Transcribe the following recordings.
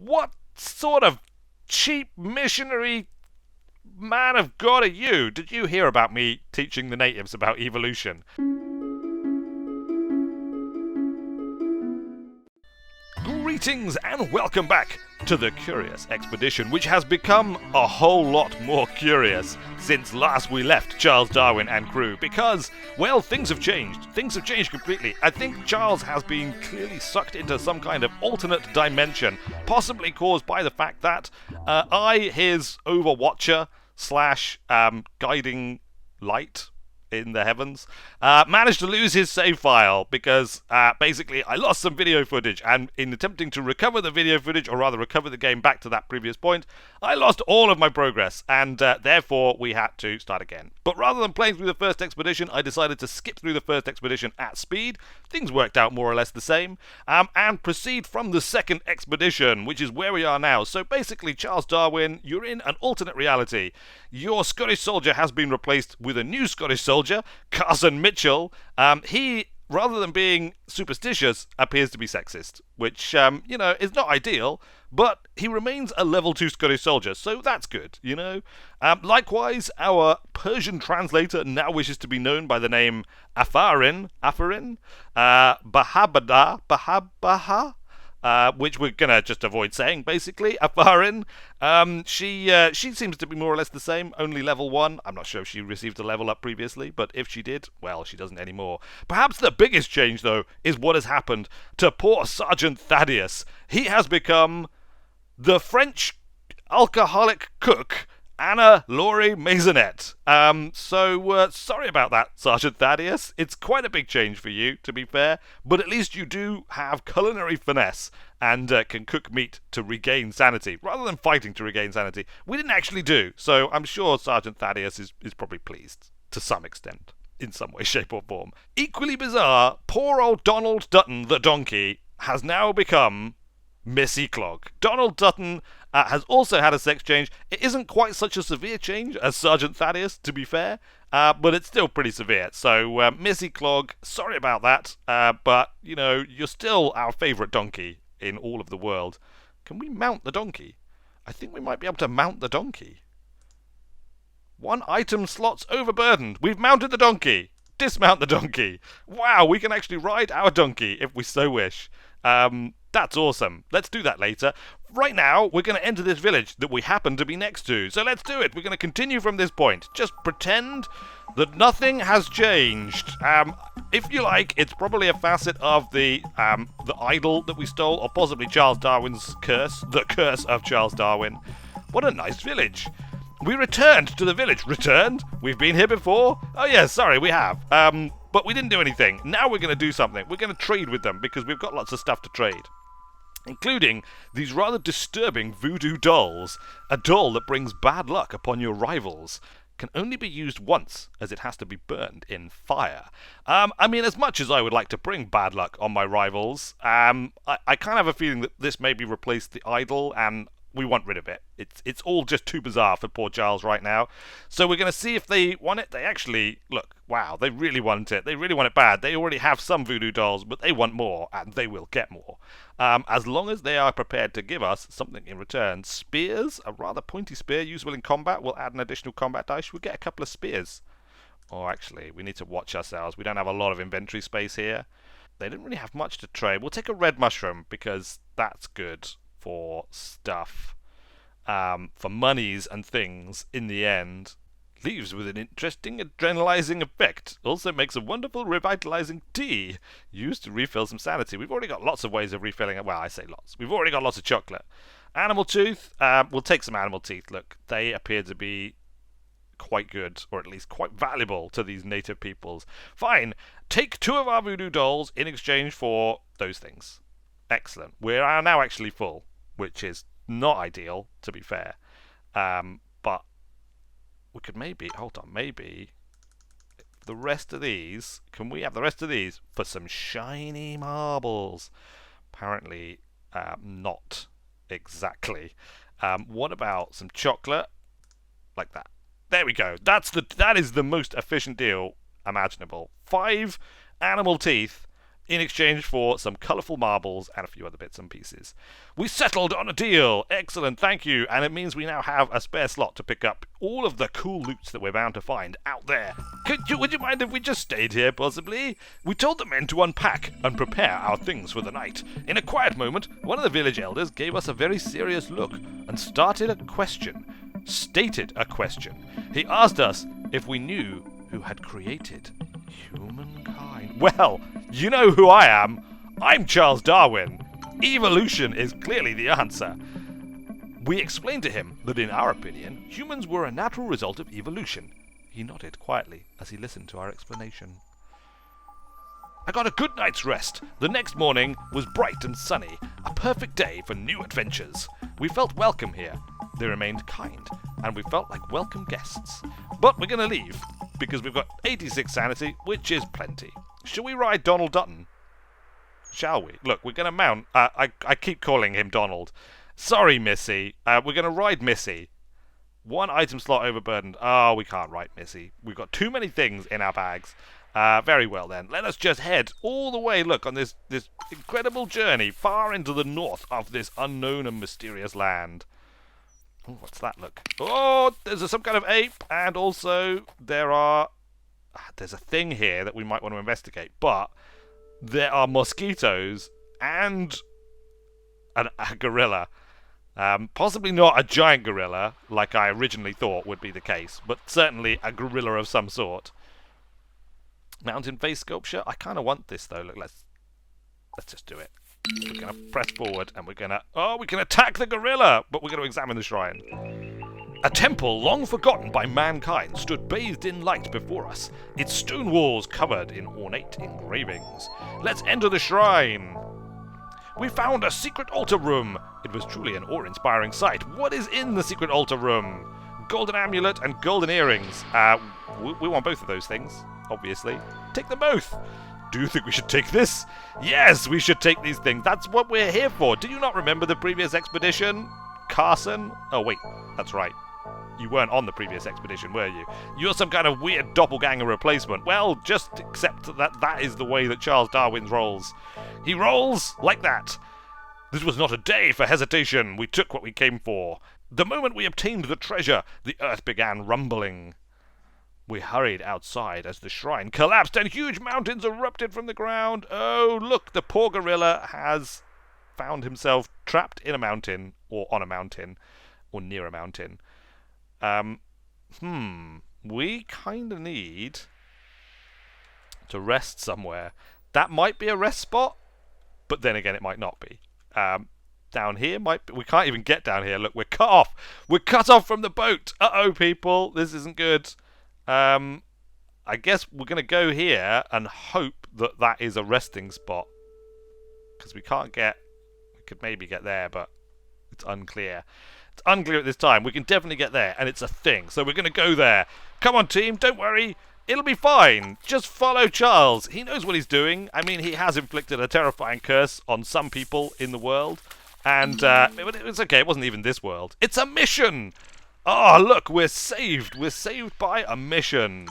what sort of cheap missionary man of God are you? Did you hear about me teaching the natives about evolution? Greetings and welcome back to the Curious Expedition, which has become a whole lot more curious since last we left Charles Darwin and crew, because, well, things have changed. Things have changed completely. I think Charles has been clearly sucked into some kind of alternate dimension, possibly caused by the fact that I, his overwatcher slash guiding light in the heavens, managed to lose his save file because basically I lost some video footage, and in attempting to recover the video footage, or rather recover the game back to that previous point, I lost all of my progress, and therefore we had to start again. But rather than playing through the first expedition, I decided to skip through the first expedition at speed. Things worked out more or less the same, and proceed from the second expedition, which is where we are now. So basically, Charles Darwin, you're in an alternate reality. Your Scottish soldier has been replaced with a new Scottish soldier, Carson Mitchell. He, rather than being superstitious, appears to be sexist, which, is not ideal, but he remains a level 2 Scottish soldier, so that's good, Likewise, our Persian translator now wishes to be known by the name Afarin, Bahabaha, which we're gonna just avoid saying, basically. Afarin, she seems to be more or less the same, only level 1. I'm not sure if she received a level up previously, but if she did, well, she doesn't anymore. Perhaps the biggest change, though, is what has happened to poor Sergeant Thaddeus. He has become the French alcoholic cook, Anna Laurie Maisonette. Sorry about that, Sergeant Thaddeus. It's quite a big change for you, to be fair, but at least you do have culinary finesse and can cook meat to regain sanity, rather than fighting to regain sanity. We didn't actually do, so I'm sure Sergeant Thaddeus is probably pleased, to some extent, in some way, shape or form. Equally bizarre, poor old Donald Dutton, the donkey, has now become Missy Clog. Donald Dutton has also had a sex change. It isn't quite such a severe change as Sergeant Thaddeus, to be fair, but it's still pretty severe. So, Missy Clog, sorry about that, but, you're still our favourite donkey in all of the world. Can we mount the donkey? I think we might be able to mount the donkey. 1 item slot's overburdened. We've mounted the donkey. Dismount the donkey. Wow, we can actually ride our donkey if we so wish. That's awesome. Let's do that later. Right now, we're going to enter this village that we happen to be next to. So let's do it. We're going to continue from this point. Just pretend that nothing has changed. If you like, it's probably a facet of the idol that we stole, or possibly Charles Darwin's curse. The curse of Charles Darwin. What a nice village. We returned to the village. Returned? We've been here before? Oh, yeah, sorry, we have. But we didn't do anything. Now we're going to do something. We're going to trade with them because we've got lots of stuff to trade, including these rather disturbing voodoo dolls. A doll that brings bad luck upon your rivals. Can only be used once, as it has to be burned in fire. As much as I would like to bring bad luck on my rivals, I kind of have a feeling that this maybe replaced the idol, and we want rid of it. It's all just too bizarre for poor Charles right now. So we're going to see if they want it. They actually, look, wow, they really want it. They really want it bad. They already have some voodoo dolls, but they want more, and they will get more. As long as they are prepared to give us something in return. Spears, a rather pointy spear usable in combat, will add an additional combat dice. We'll get a couple of spears. Or actually, we need to watch ourselves. We don't have a lot of inventory space here. They didn't really have much to trade. We'll take a red mushroom, because that's good for stuff, for monies and things in the end. Leaves with an interesting adrenalizing effect. Also makes a wonderful revitalizing tea used to refill some sanity. We've already got lots of ways of refilling it. Well, I say lots. We've already got lots of chocolate. Animal tooth. We'll take some animal teeth. Look, they appear to be quite good, or at least quite valuable to these native peoples. Fine. Take 2 of our voodoo dolls in exchange for those things. Excellent. We are now actually full, which is not ideal, to be fair. But we could maybe the rest of these, can we have the rest of these for some shiny marbles? Apparently not exactly. What about some chocolate? Like that. There we go. That is the most efficient deal imaginable. 5 animal teeth in exchange for some colourful marbles and a few other bits and pieces. We settled on a deal. Excellent, thank you. And it means we now have a spare slot to pick up all of the cool loots that we're bound to find out there. Would you mind if we just stayed here, possibly? We told the men to unpack and prepare our things for the night. In a quiet moment, one of the village elders gave us a very serious look and stated a question. He asked us if we knew who had created humankind. Well, you know who I am. I'm Charles Darwin. Evolution is clearly the answer. We explained to him that in our opinion, humans were a natural result of evolution. He nodded quietly as he listened to our explanation. I got a good night's rest. The next morning was bright and sunny, a perfect day for new adventures. We felt welcome here. They remained kind, and we felt like welcome guests. But we're going to leave, because we've got 86 sanity, which is plenty. Shall we ride Donald Dutton? Shall we? Look, we're going to mount... I keep calling him Donald. Sorry, Missy. We're going to ride Missy. One item slot overburdened. Oh, we can't ride Missy. We've got too many things in our bags. Very well, then. Let us just head all the way, look, on this incredible journey far into the north of this unknown and mysterious land. Oh, what's that, look? Oh, there's some kind of ape, and also there's a thing here that we might want to investigate, but there are mosquitoes and a gorilla. Possibly not a giant gorilla, like I originally thought would be the case, but certainly a gorilla of some sort. Mountain face sculpture. I kind of want this though. Look, let's just do it. We're gonna press forward, and we can attack the gorilla, but we're gonna examine the shrine. A temple long forgotten by mankind stood bathed in light before us, its stone walls covered in ornate engravings. Let's enter the shrine. We found a secret altar room. It was truly an awe-inspiring sight. What is in the secret altar room? Golden amulet and golden earrings. We want both of those things, obviously. Take them both. Do you think we should take this? Yes, we should take these things. That's what we're here for. Do you not remember the previous expedition? Carson? Oh, wait. That's right. You weren't on the previous expedition, were you? You're some kind of weird doppelganger replacement. Well, just accept that is the way that Charles Darwin rolls. He rolls like that. This was not a day for hesitation. We took what we came for. The moment we obtained the treasure, the earth began rumbling. We hurried outside as the shrine collapsed and huge mountains erupted from the ground. Oh, look, the poor gorilla has found himself trapped in a mountain, or on a mountain, or near a mountain. We kind of need to rest somewhere. That might be a rest spot, but then again, it might not be. Down here might be. We can't even get down here. Look, we're cut off. We're cut off from the boat. Uh-oh, people. This isn't good. I guess we're going to go here and hope that that is a resting spot. Because we can't get... We could maybe get there, but it's unclear. It's unclear at this time. We can definitely get there, and it's a thing. So we're going to go there. Come on, team. Don't worry. It'll be fine. Just follow Charles. He knows what he's doing. I mean, he has inflicted a terrifying curse on some people in the world. And it's okay. It wasn't even this world. It's a mission. Oh, look. We're saved. We're saved by a mission.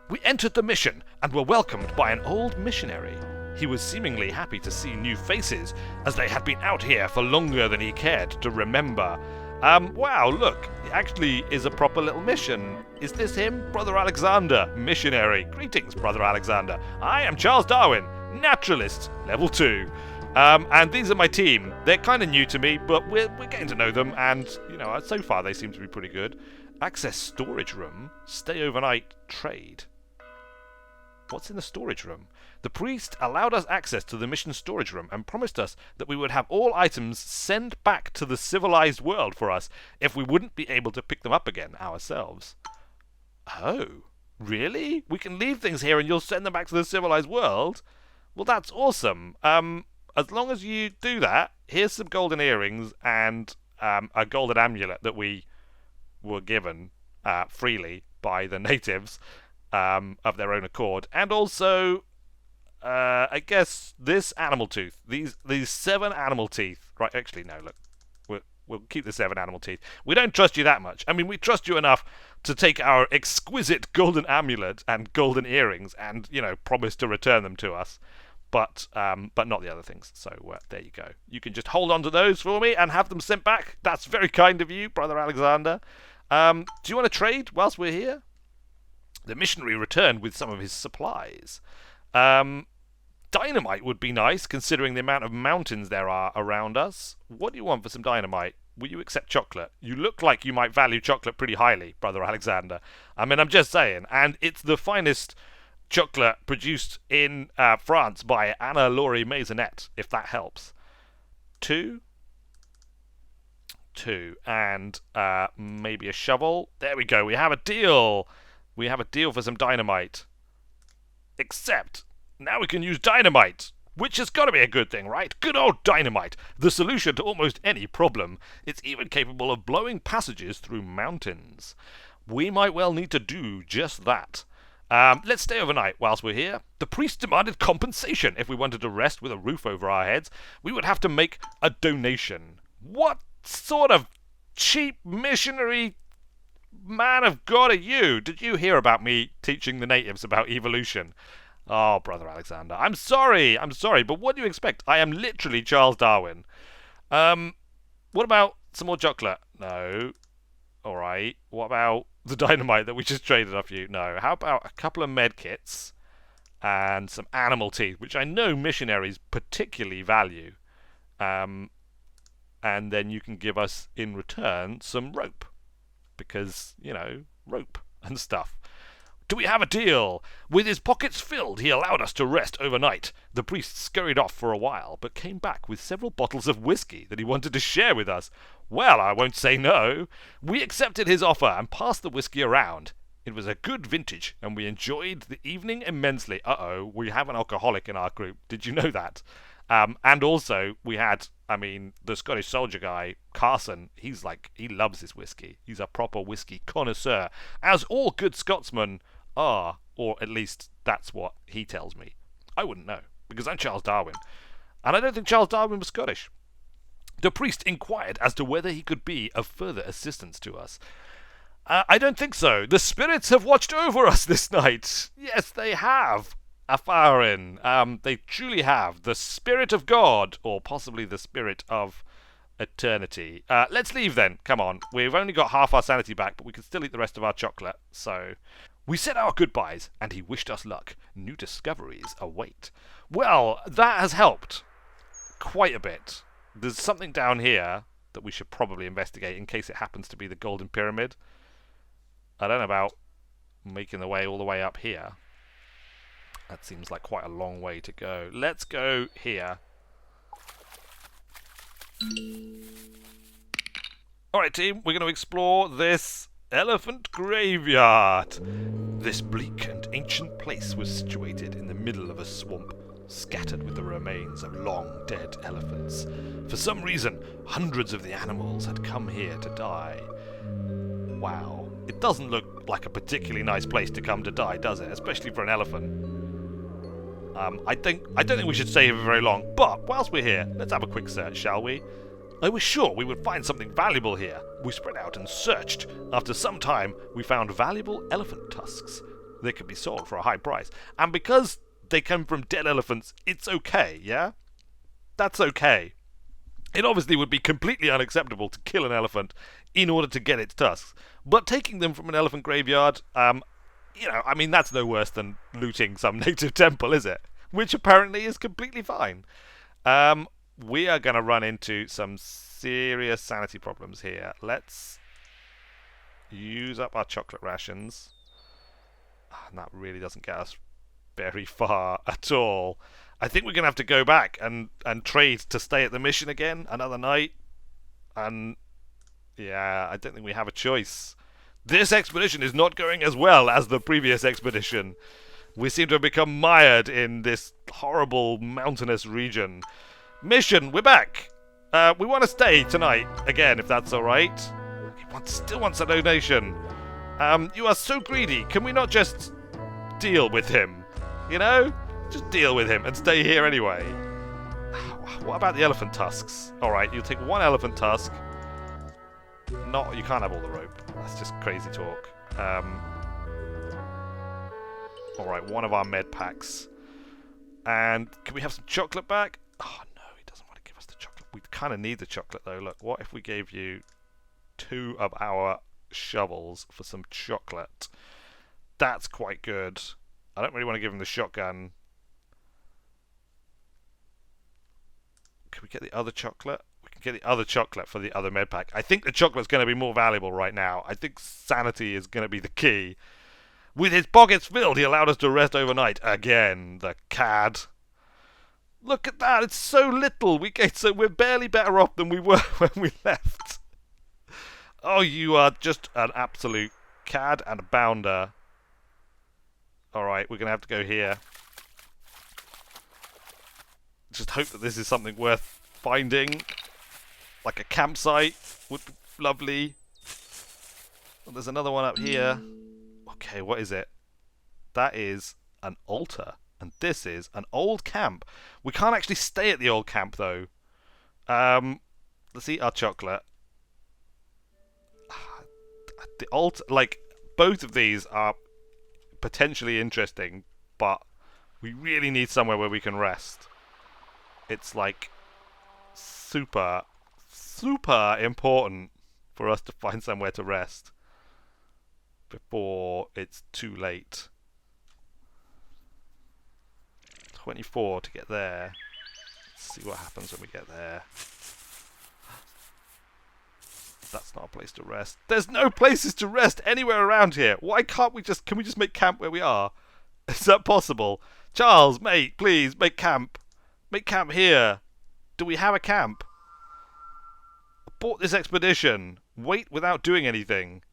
We entered the mission and were welcomed by an old missionary. He was seemingly happy to see new faces, as they had been out here for longer than he cared to remember. Wow, look, it actually is a proper little mission. Is this him? Brother Alexander, missionary. Greetings, Brother Alexander. I am Charles Darwin, naturalist, level 2. And these are my team. They're kind of new to me, but we're getting to know them, and, you know, so far they seem to be pretty good. Access storage room, stay overnight, trade. What's in the storage room? The priest allowed us access to the mission storage room and promised us that we would have all items sent back to the civilized world for us if we wouldn't be able to pick them up again ourselves. Oh, really? We can leave things here and you'll send them back to the civilized world? Well, that's awesome. As long as you do that, here's some golden earrings and a golden amulet that we were given freely by the natives of their own accord, and also I guess this animal tooth, these 7 animal teeth. Right, actually no, look, we'll keep the 7 animal teeth. We don't trust you that much. I mean, we trust you enough to take our exquisite golden amulet and golden earrings and, you know, promise to return them to us. but not the other things. So there you go. You can just hold on to those for me and have them sent back. That's very kind of you, Brother Alexander. Do you want to trade whilst we're here? The missionary returned with some of his supplies. Dynamite would be nice, considering the amount of mountains there are around us. What do you want for some dynamite? Will you accept chocolate? You look like you might value chocolate pretty highly, Brother Alexander. I mean, I'm just saying. And it's the finest chocolate produced in France by Anna Laurie Maisonette, if that helps. Two. And maybe a shovel. There we go. We have a deal. We have a deal for some dynamite. Except, now we can use dynamite, which has got to be a good thing, right? Good old dynamite, the solution to almost any problem. It's even capable of blowing passages through mountains. We might well need to do just that. Let's stay overnight whilst we're here. The priest demanded compensation. If we wanted to rest with a roof over our heads, we would have to make a donation. What sort of cheap missionary man of God are you? Did you hear about me teaching the natives about evolution? Oh, Brother Alexander, I'm sorry, but what do you expect? I am literally Charles Darwin. What about some more chocolate? No. Alright, what about the dynamite that we just traded off you? No. How about a couple of med kits and some animal teeth, which I know missionaries particularly value. And then you can give us, in return, some rope. Because, you know, rope and stuff. Do we have a deal? With his pockets filled, he allowed us to rest overnight. The priest scurried off for a while, but came back with several bottles of whiskey that he wanted to share with us. Well, I won't say no. We accepted his offer and passed the whiskey around. It was a good vintage, and we enjoyed the evening immensely. Uh-oh, we have an alcoholic in our group. Did you know that? And also, we had, the Scottish soldier guy, Carson, he loves his whiskey. He's a proper whiskey connoisseur, as all good Scotsmen are, or at least that's what he tells me. I wouldn't know, because I'm Charles Darwin, and I don't think Charles Darwin was Scottish. The priest inquired as to whether he could be of further assistance to us. I don't think so. The spirits have watched over us this night. Yes, they have. Afarin. They truly have. The Spirit of God, or possibly the Spirit of Eternity. Let's leave then. Come on. We've only got half our sanity back, but we can still eat the rest of our chocolate. So, we said our goodbyes, and he wished us luck. New discoveries await. Well, that has helped quite a bit. There's something down here that we should probably investigate in case it happens to be the Golden Pyramid. I don't know about making the way all the way up here. That seems like quite a long way to go. Let's go here. Alright, team, we're going to explore this elephant graveyard. This bleak and ancient place was situated in the middle of a swamp, scattered with the remains of long dead elephants. For some reason, hundreds of the animals had come here to die. Wow. It doesn't look like a particularly nice place to come to die, does it? Especially for an elephant. I don't think we should stay here for very long, but whilst we're here, let's have a quick search, shall we? I was sure we would find something valuable here. We spread out and searched. After some time, we found valuable elephant tusks. They could be sold for a high price. And because they come from dead elephants, it's okay, yeah? That's okay. It obviously would be completely unacceptable to kill an elephant in order to get its tusks. But taking them from an elephant graveyard, that's no worse than looting some native temple, is it? Which apparently is completely fine. We are going to run into some serious sanity problems here. Let's use up our chocolate rations. And that really doesn't get us very far at all. I think we're going to have to go back and trade to stay at the mission again another night. And yeah, I don't think we have a choice. This expedition is not going as well as the previous expedition. We seem to have become mired in this horrible mountainous region. Mission, we're back. We want to stay tonight again, if that's alright. He still wants a donation. You are so greedy. Can we not just deal with him? You know? Just deal with him and stay here anyway. What about the elephant tusks? Alright, you'll take one elephant tusk. No, you can't have all the rope. That's just crazy talk. Alright, one of our med packs. And can we have some chocolate back? Oh no, he doesn't want to give us the chocolate. We kind of need the chocolate though. Look, what if we gave you 2 of our shovels for some chocolate? That's quite good. I don't really want to give him the shotgun. Can we get the other chocolate? We can get the other chocolate for the other med pack. I think the chocolate's going to be more valuable right now. I think sanity is going to be the key. With his pockets filled, he allowed us to rest overnight. Again, the cad. Look at that, it's so little. We're barely better off than we were when we left. Oh, you are just an absolute cad and a bounder. Alright, we're going to have to go here. Just hope that this is something worth finding. Like a campsite would be lovely. Well, there's another one up here. Okay, what is it? That is an altar. And this is an old camp. We can't actually stay at the old camp, though. Let's eat our chocolate. The altar, like, both of these are potentially interesting, but we really need somewhere where we can rest. It's, like, super important for us to find somewhere to rest before it's too late. 24 to get there. Let's see what happens when we get there. That's not a place to rest. There's no places to rest anywhere around here. Why can't we just... Can we just make camp where we are? Is that possible? Charles, mate, please, make camp. Make camp here. Do we have a camp? Abort this expedition. Wait without doing anything.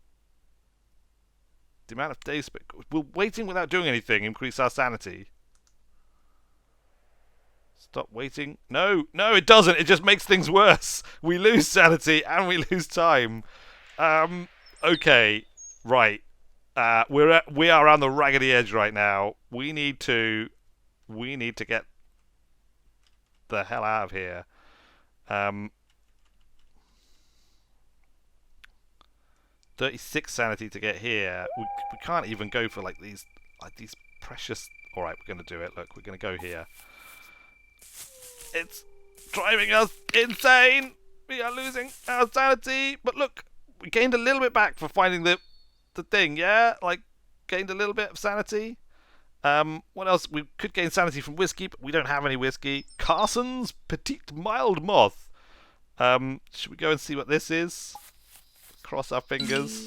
The amount of days... Will waiting without doing anything increase our sanity? Stop waiting. No, it doesn't. It just makes things worse. We lose sanity and we lose time. Okay, right. We are on the raggedy edge right now. We need to get the hell out of here. 36 sanity to get here. We can't even go for like these precious. All right, we're going to do it. Look, we're going to go here. It's driving us insane. We are losing our sanity. But look, we gained a little bit back for finding the thing, yeah? Like, gained a little bit of sanity. What else? We could gain sanity from whiskey, but we don't have any whiskey. Carson's Petite Mild Moth. Should we go and see what this is? Cross our fingers.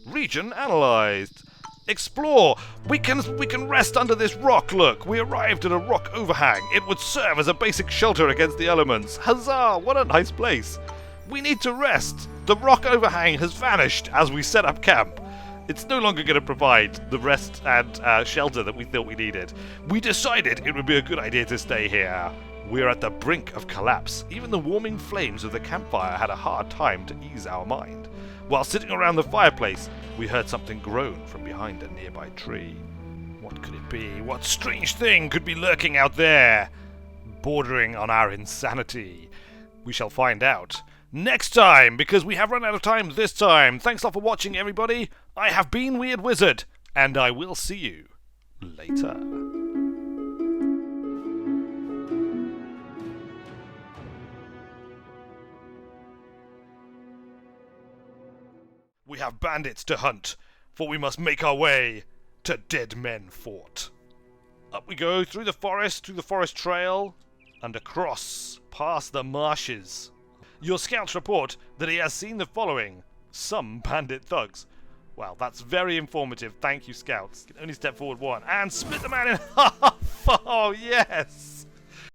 Region analysed. Explore! We can rest under this rock, look! We arrived at a rock overhang. It would serve as a basic shelter against the elements. Huzzah! What a nice place! We need to rest! The rock overhang has vanished as we set up camp. It's no longer going to provide the rest and shelter that we thought we needed. We decided it would be a good idea to stay here. We're at the brink of collapse. Even the warming flames of the campfire had a hard time to ease our mind. While sitting around the fireplace, we heard something groan from behind a nearby tree. What could it be? What strange thing could be lurking out there, bordering on our insanity? We shall find out next time, because we have run out of time this time. Thanks a lot for watching, everybody. I have been Weird Wizard, and I will see you later. We have bandits to hunt, for we must make our way to Dead Men Fort. Up we go through the forest trail, and across, past the marshes. Your scouts report that he has seen the following. Some bandit thugs. Well, that's very informative. Thank you, scouts. You can only step forward one and split the man in half. Oh, yes.